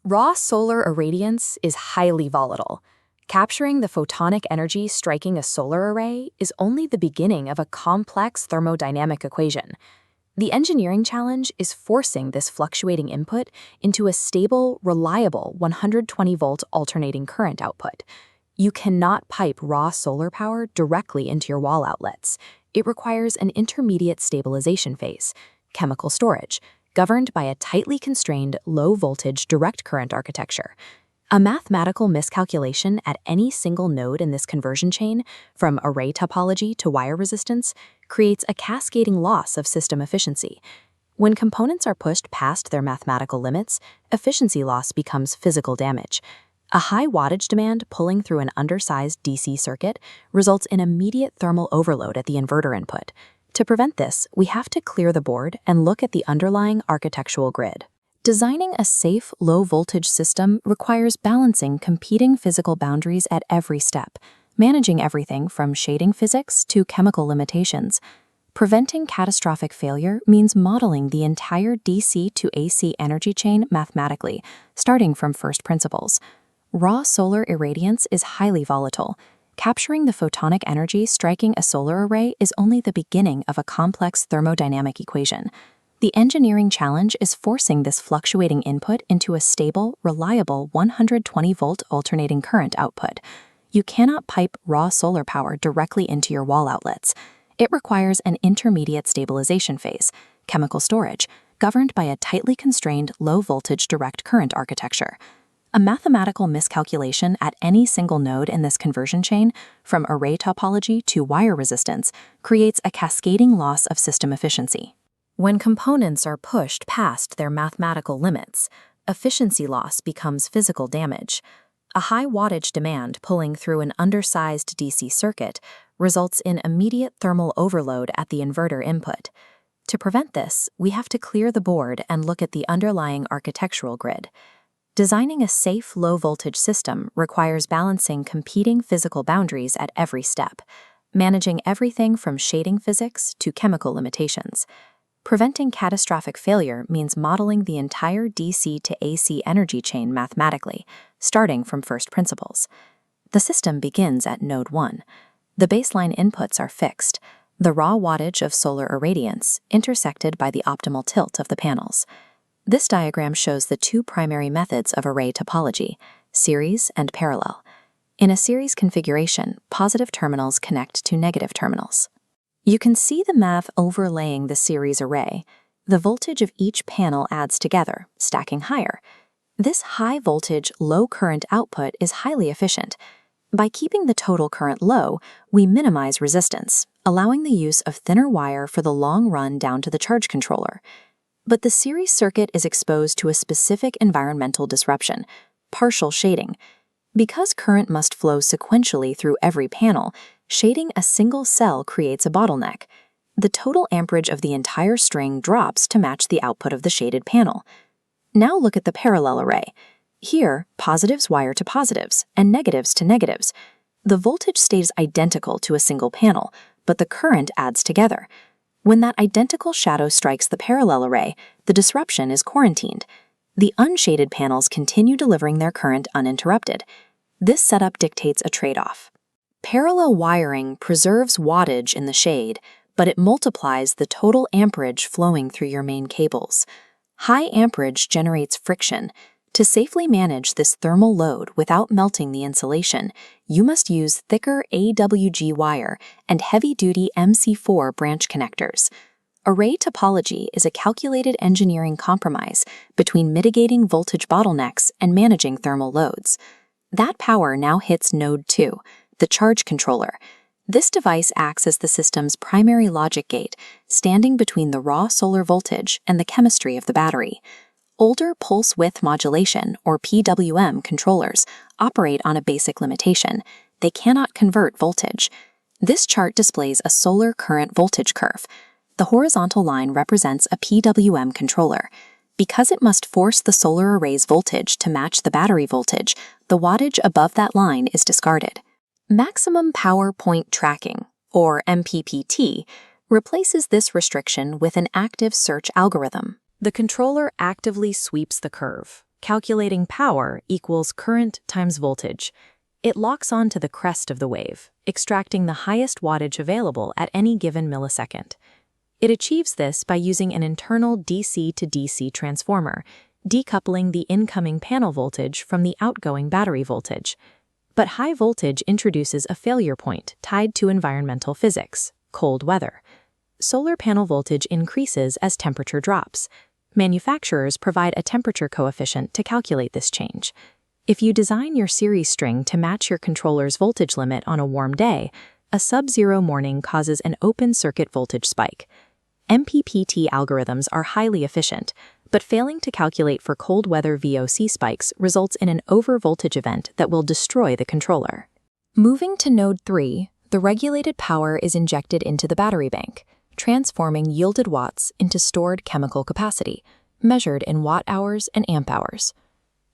Raw solar irradiance is highly volatile. Capturing the photonic energy striking a solar array is only the beginning of a complex thermodynamic equation. The engineering challenge is forcing this fluctuating input into a stable, reliable 120-volt alternating current output. You cannot pipe raw solar power directly into your wall outlets. It requires an intermediate stabilization phase, chemical storage, governed by a tightly constrained low-voltage direct current architecture. A mathematical miscalculation at any single node in this conversion chain, from array topology to wire resistance, creates a cascading loss of system efficiency. When components are pushed past their mathematical limits, efficiency loss becomes physical damage. A high wattage demand pulling through an undersized DC circuit results in immediate thermal overload at the inverter input. To prevent this, we have to clear the board and look at the underlying architectural grid. Designing a safe, low-voltage system requires balancing competing physical boundaries at every step, managing everything from shading physics to chemical limitations. Preventing catastrophic failure means modeling the entire DC to AC energy chain mathematically, starting from first principles. Raw solar irradiance is highly volatile. Capturing the photonic energy striking a solar array is only the beginning of a complex thermodynamic equation. The engineering challenge is forcing this fluctuating input into a stable, reliable 120-volt alternating current output. You cannot pipe raw solar power directly into your wall outlets. It requires an intermediate stabilization phase, chemical storage, governed by a tightly constrained low-voltage direct current architecture. A mathematical miscalculation at any single node in this conversion chain, from array topology to wire resistance, creates a cascading loss of system efficiency. When components are pushed past their mathematical limits, efficiency loss becomes physical damage. A high wattage demand pulling through an undersized DC circuit results in immediate thermal overload at the inverter input. To prevent this, we have to clear the board and look at the underlying architectural grid. Designing a safe, low-voltage system requires balancing competing physical boundaries at every step, managing everything from shading physics to chemical limitations. Preventing catastrophic failure means modeling the entire DC to AC energy chain mathematically, starting from first principles. The system begins at node 1. The baseline inputs are fixed, the raw wattage of solar irradiance intersected by the optimal tilt of the panels. This diagram shows the two primary methods of array topology, series and parallel. In a series configuration, positive terminals connect to negative terminals. You can see the math overlaying the series array. The voltage of each panel adds together, stacking higher. This high-voltage, low-current output is highly efficient. By keeping the total current low, we minimize resistance, allowing the use of thinner wire for the long run down to the charge controller. But the series circuit is exposed to a specific environmental disruption, partial shading. Because current must flow sequentially through every panel, shading a single cell creates a bottleneck. The total amperage of the entire string drops to match the output of the shaded panel. Now look at the parallel array. Here, positives wire to positives and negatives to negatives. The voltage stays identical to a single panel, but the current adds together. When that identical shadow strikes the parallel array, the disruption is quarantined. The unshaded panels continue delivering their current uninterrupted. This setup dictates a trade-off. Parallel wiring preserves wattage in the shade, but it multiplies the total amperage flowing through your main cables. High amperage generates friction. To safely manage this thermal load without melting the insulation, you must use thicker AWG wire and heavy-duty MC4 branch connectors. Array topology is a calculated engineering compromise between mitigating voltage bottlenecks and managing thermal loads. That power now hits node 2, the charge controller. This device acts as the system's primary logic gate, standing between the raw solar voltage and the chemistry of the battery. Older pulse width modulation, or PWM, controllers operate on a basic limitation. They cannot convert voltage. This chart displays a solar current voltage curve. The horizontal line represents a PWM controller. Because it must force the solar array's voltage to match the battery voltage, the wattage above that line is discarded. Maximum Power Point Tracking, or MPPT, replaces this restriction with an active search algorithm. The controller actively sweeps the curve, calculating power equals current times voltage. It locks onto the crest of the wave, extracting the highest wattage available at any given millisecond. It achieves this by using an internal DC to DC transformer, decoupling the incoming panel voltage from the outgoing battery voltage. But high voltage introduces a failure point tied to environmental physics, cold weather. Solar panel voltage increases as temperature drops. Manufacturers provide a temperature coefficient to calculate this change. If you design your series string to match your controller's voltage limit on a warm day, a sub-zero morning causes an open circuit voltage spike. MPPT algorithms are highly efficient, but failing to calculate for cold weather VOC spikes results in an over-voltage event that will destroy the controller. Moving to node 3, the regulated power is injected into the battery bank, transforming yielded watts into stored chemical capacity, measured in watt-hours and amp-hours.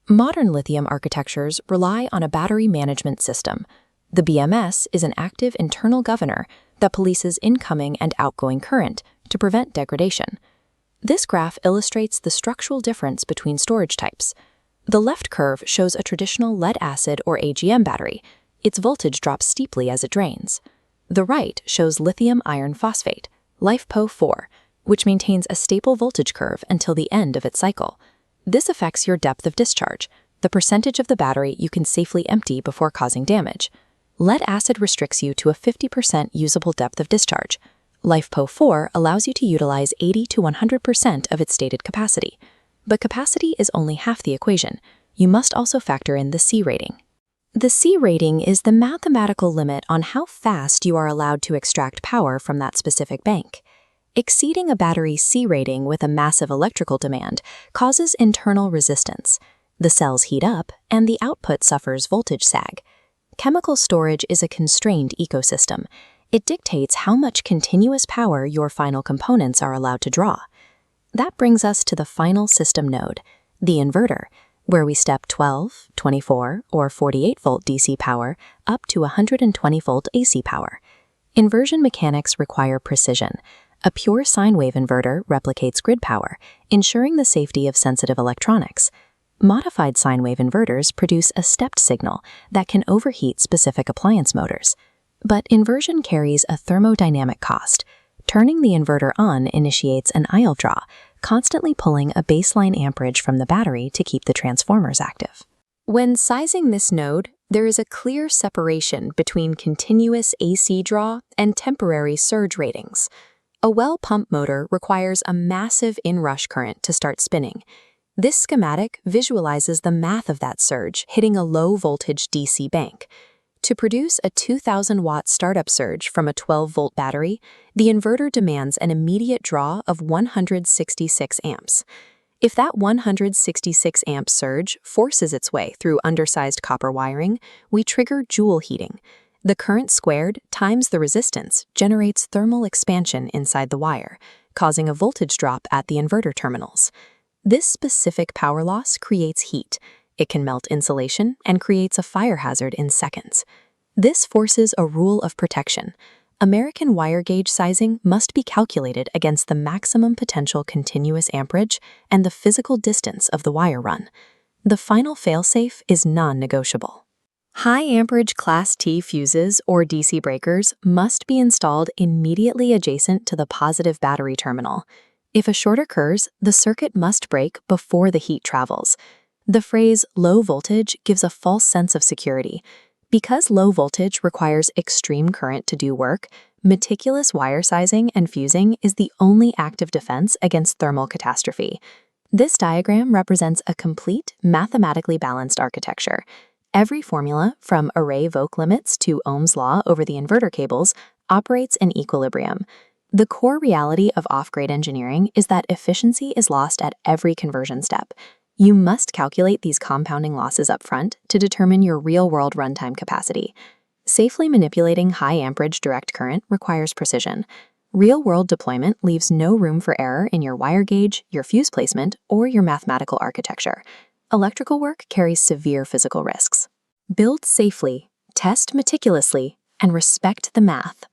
Modern lithium architectures rely on a battery management system. The BMS is an active internal governor that polices incoming and outgoing current to prevent degradation. This graph illustrates the structural difference between storage types. The left curve shows a traditional lead-acid or AGM battery. Its voltage drops steeply as it drains. The right shows lithium iron phosphate, LiFePO4, which maintains a stable voltage curve until the end of its cycle. This affects your depth of discharge, the percentage of the battery you can safely empty before causing damage. Lead-acid restricts you to a 50% usable depth of discharge. LiFePO4 allows you to utilize 80 to 100% of its stated capacity. But capacity is only half the equation. You must also factor in the C rating. The C rating is the mathematical limit on how fast you are allowed to extract power from that specific bank. Exceeding a battery's C rating with a massive electrical demand causes internal resistance. The cells heat up, and the output suffers voltage sag. Chemical storage is a constrained ecosystem. It dictates how much continuous power your final components are allowed to draw. That brings us to the final system node, the inverter, where we step 12, 24, or 48-volt DC power up to 120-volt AC power. Inversion mechanics require precision. A pure sine wave inverter replicates grid power, ensuring the safety of sensitive electronics. Modified sine wave inverters produce a stepped signal that can overheat specific appliance motors. But inversion carries a thermodynamic cost. Turning the inverter on initiates an aisle draw, constantly pulling a baseline amperage from the battery to keep the transformers active. When sizing this node, there is a clear separation between continuous AC draw and temporary surge ratings. A well pump motor requires a massive inrush current to start spinning. This schematic visualizes the math of that surge hitting a low-voltage DC bank. To produce a 2,000-watt startup surge from a 12-volt battery, the inverter demands an immediate draw of 166 amps. If that 166 amp surge forces its way through undersized copper wiring, we trigger joule heating. The current squared times the resistance generates thermal expansion inside the wire, causing a voltage drop at the inverter terminals. This specific power loss creates heat. It can melt insulation and creates a fire hazard in seconds. This forces a rule of protection. American wire gauge sizing must be calculated against the maximum potential continuous amperage and the physical distance of the wire run. The final failsafe is non-negotiable. High amperage Class T fuses or DC breakers must be installed immediately adjacent to the positive battery terminal. If a short occurs, the circuit must break before the heat travels. The phrase low voltage gives a false sense of security. Because low voltage requires extreme current to do work, meticulous wire sizing and fusing is the only active defense against thermal catastrophe. This diagram represents a complete, mathematically balanced architecture. Every formula, from array-Vogt limits to Ohm's law over the inverter cables, operates in equilibrium. The core reality of off-grid engineering is that efficiency is lost at every conversion step. You must calculate these compounding losses up front to determine your real-world runtime capacity. Safely manipulating high-amperage direct current requires precision. Real-world deployment leaves no room for error in your wire gauge, your fuse placement, or your mathematical architecture. Electrical work carries severe physical risks. Build safely, test meticulously, and respect the math.